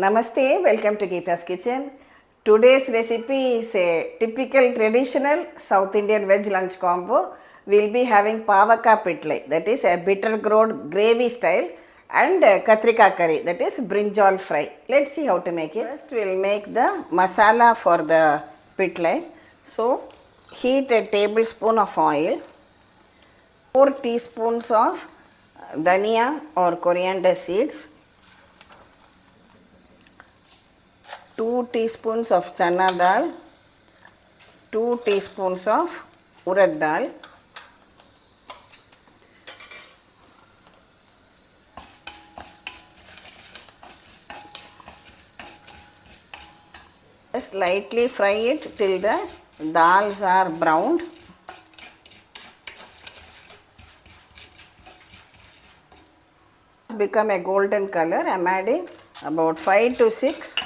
Namaste, welcome to Geeta's Kitchen. Today's recipe is a typical traditional South Indian veg lunch combo. We'll be having Pavakkai Pitlai, that is a Bittergourd Gravy style, and Katrika curry, that is Brinjal Fry. Let's see how to make it. First we'll make the masala for the Pitlai. So heat a tablespoon of oil, 4 teaspoons of dhania or coriander seeds, 2 teaspoons of Channa dal, 2 teaspoons of Urad dal, just lightly fry it till the dals are browned. Become a golden color. I am adding about 5 to 6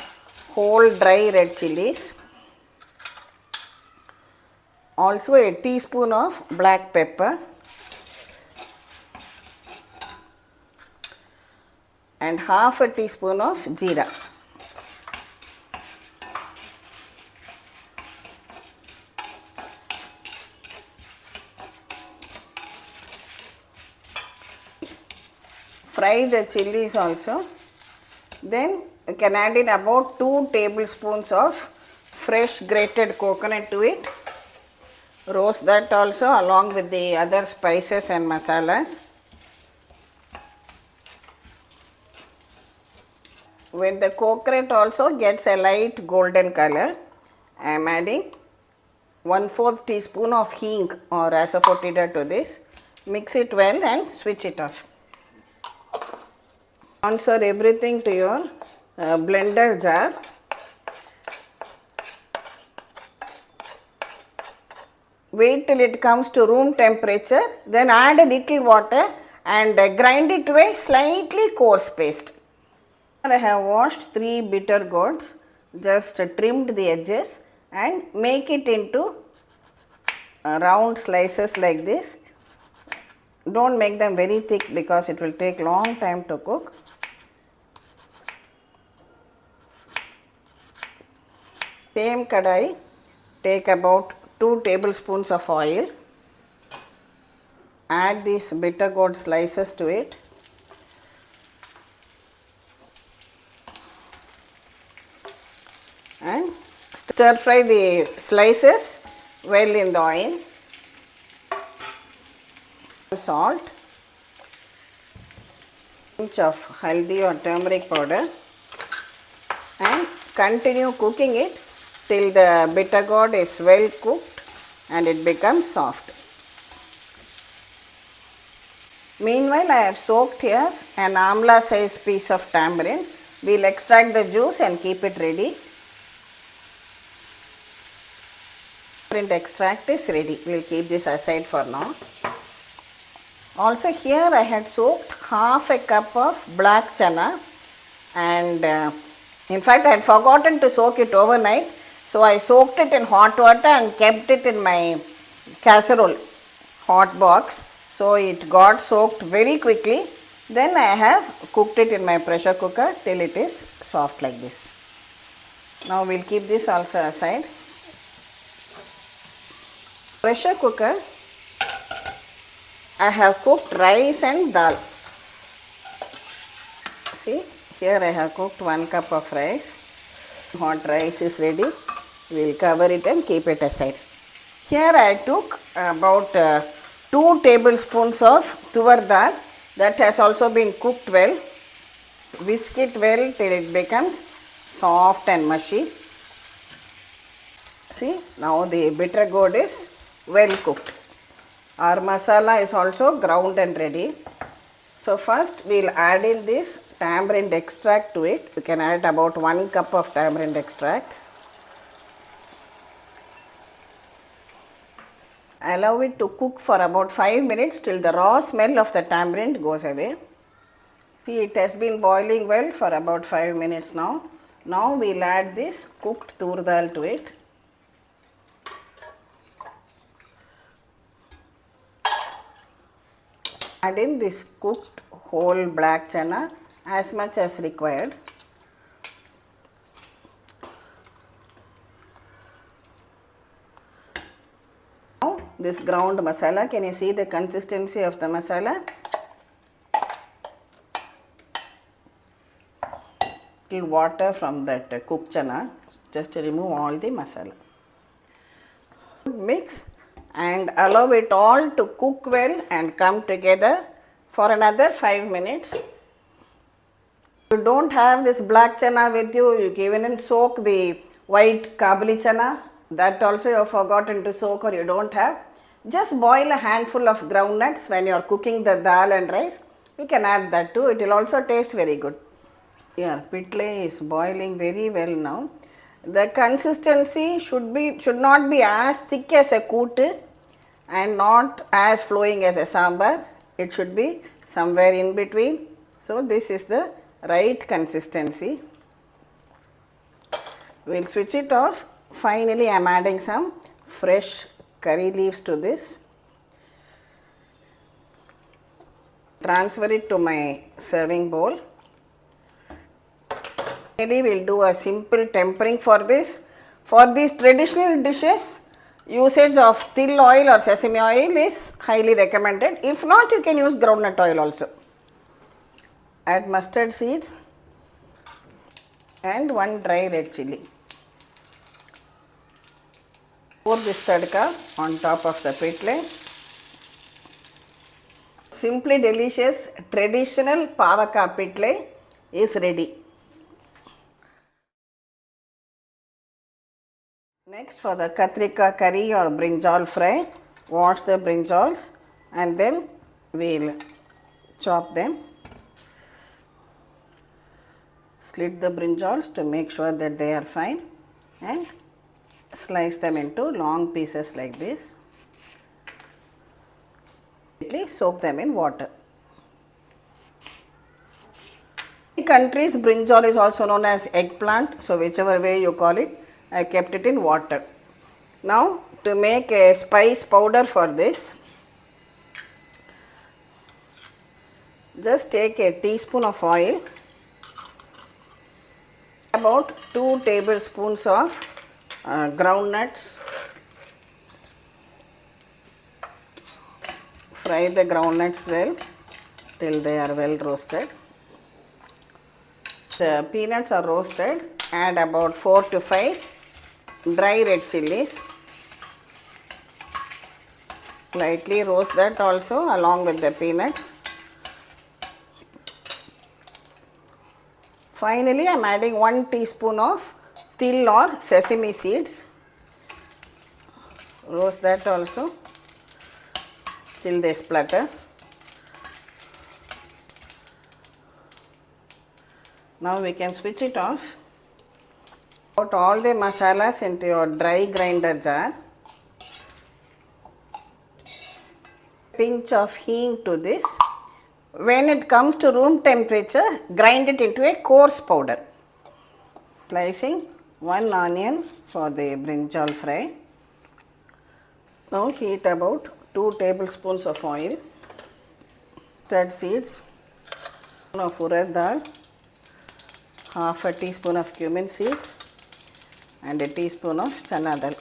whole dry red chillies, also a teaspoon of black pepper and half a teaspoon of jeera. Fry the chillies also. Then you can add in about 2 tablespoons of fresh grated coconut to it. Roast that also along with the other spices and masalas. When the coconut also gets a light golden color, I am adding 1/4 teaspoon of Hing or asafoetida to this. Mix it well and switch it off. Transfer everything to your blender jar. Wait till it comes to room temperature, then add a little water and grind it to a slightly coarse paste. I have washed 3 bitter gourds, just trimmed the edges and make it into round slices like this. Don't make them very thick because it will take long time to cook. Same kadai, take about 2 tablespoons of oil, add these bittergourd slices to it, and stir fry the slices well in the oil. Salt, pinch of haldi or turmeric powder, and continue cooking it till the bittergourd is well cooked and it becomes soft. Meanwhile, I have soaked here an amla size piece of tamarind. We will extract the juice and keep it ready. Tamarind extract is ready. We will keep this aside for now. Also here I had soaked half a cup of black channa, and in fact I had forgotten to soak it overnight. So I soaked it in hot water and kept it in my casserole hot box. So it got soaked very quickly. Then I have cooked it in my pressure cooker till it is soft like this. Now we will keep this also aside. Pressure cooker, I have cooked rice and dal. See, here I have cooked 1 cup of rice. Hot rice is ready. We will cover it and keep it aside. Here I took about 2 tablespoons of Tuvar dal that has also been cooked well. Whisk it well till it becomes soft and mushy. See, now the bittergourd is well cooked. Our masala is also ground and ready. So first we will add in this tamarind extract to it. You can add about 1 cup of tamarind extract. Allow it to cook for about 5 minutes till the raw smell of the tamarind goes away. See, it has been boiling well for about 5 minutes now. Now we will add this cooked tur dal to it. Add in this cooked whole black channa as much as required. this ground masala. Can you see the consistency of the masala? Little water from that cooked chana just to remove all the masala. Mix and allow it all to cook well and come together for another 5 minutes. You don't have this black chana with you, you can even soak the white kabuli chana, that also you have forgotten to soak or you don't have. Just boil a handful of groundnuts when you are cooking the dal and rice. You can add that too, it will also taste very good. Here, pitlai is boiling very well now. The consistency should not be as thick as a kootu and not as flowing as a sambar. It should be somewhere in between. So this is the right consistency. We will switch it off. Finally, I am adding some fresh curry leaves to this. Transfer it to my serving bowl. Finally, we will do a simple tempering for this. For these traditional dishes, usage of til oil or sesame oil is highly recommended. If not, you can use groundnut oil also. Add mustard seeds and 1 dry red chilli. Pour this tadka on top of the pitlai. Simply delicious traditional Pavakkai Pitlai is ready. Next, for the katrika curry or brinjal fry, wash the brinjals and then we will chop them. Slit the brinjals to make sure that they are fine and slice them into long pieces like this. Soak them in water. In countries, brinjal is also known as eggplant, so whichever way you call it, I kept it in water. Now, to make a spice powder for this, just take a teaspoon of oil, about 2 tablespoons of groundnuts. Fry the groundnuts well till they are well roasted. The peanuts are roasted. Add about 4 to 5 dry red chillies. Lightly roast that also along with the peanuts. Finally, I am adding 1 teaspoon of til or sesame seeds. Roast that also till they splutter. Now we can switch it off. Put all the masalas into your dry grinder jar. Pinch of hing to this. When it comes to room temperature, grind it into a coarse powder. Slicing 1 onion for the brinjal fry. Now heat about 2 tablespoons of oil. Mustard seeds, of urad dal, half a teaspoon of cumin seeds and a teaspoon of channa dal.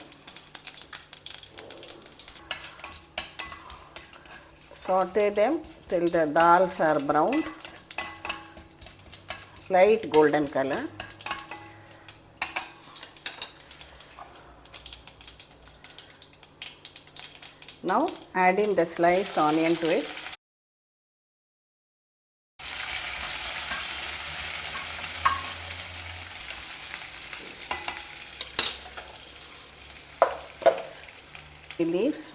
Saute them till the dals are browned, light golden color. Now add in the sliced onion to it. The leaves.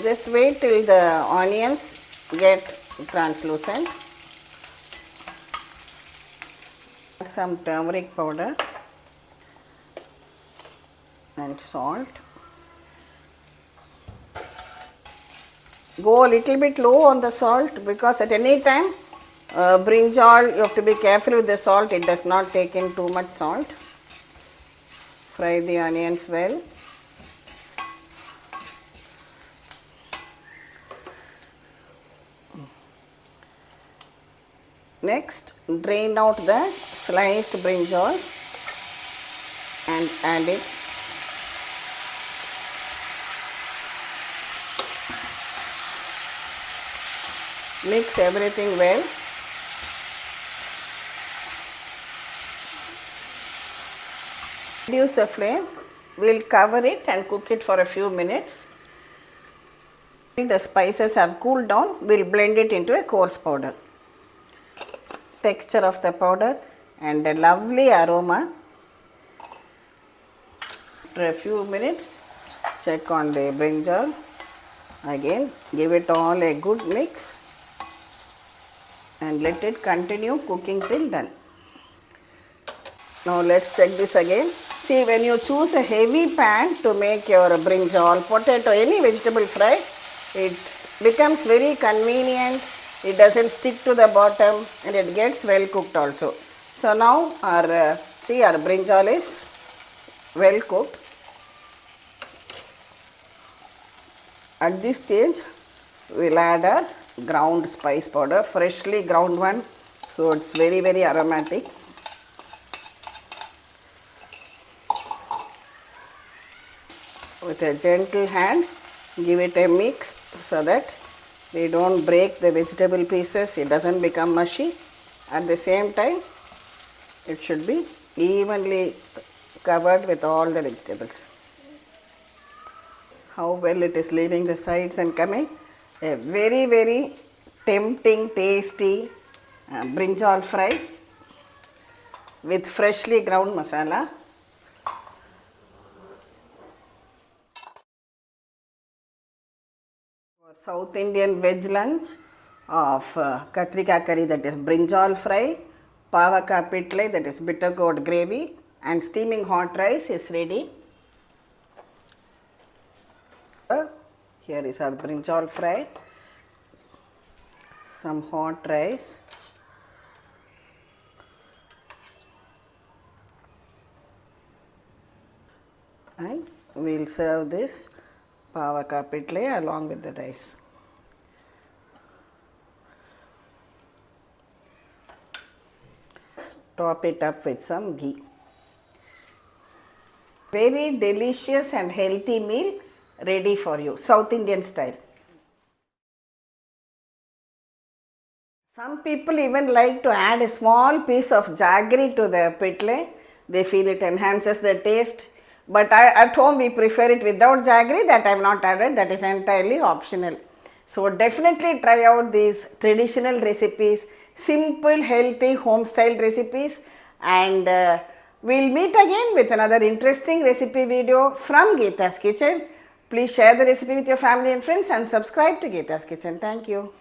Just wait till the onions get translucent. Add some turmeric powder and salt. Go a little bit low on the salt because at any time brinjal, you have to be careful with the salt, it does not take in too much salt. Fry the onions well. Next, drain out the sliced brinjals and add it. Mix everything well. Reduce the flame. We'll cover it and cook it for a few minutes. The spices have cooled down. We'll blend it into a coarse powder. Texture of the powder and a lovely aroma. After a few minutes, check on the brinjal. Again, give it all a good mix and let it continue cooking till done. Now let's check this again. See, when you choose a heavy pan to make your brinjal, potato, any vegetable fry, it becomes very convenient. It doesn't stick to the bottom and it gets well cooked also. So now our brinjal is well cooked. At this stage, we'll add our ground spice powder, freshly ground one, so it's very aromatic. With a gentle hand, give it a mix so that we don't break the vegetable pieces, it doesn't become mushy. At the same time, it should be evenly covered with all the vegetables. How well it is leaving the sides and coming. A very tempting, tasty brinjal fry with freshly ground masala. South Indian veg lunch of katrika curry, that is brinjal fry, Pavakkai Pitlai, that is Bittergourd gravy, and steaming hot rice is ready. Here is our brinjal fry, some hot rice, and we will serve this Pavakkai Pitlai along with the rice. Top it up with some ghee. Very delicious and healthy meal ready for you, South Indian style. Some people even like to add a small piece of jaggery to the pitlai. They feel it enhances the taste. But at home we prefer it without jaggery. That I have not added. That is entirely optional. So definitely try out these traditional recipes, simple, healthy, home style recipes, and we'll meet again with another interesting recipe video from Geeta's Kitchen. Please share the recipe with your family and friends and subscribe to Geeta's Kitchen. Thank you.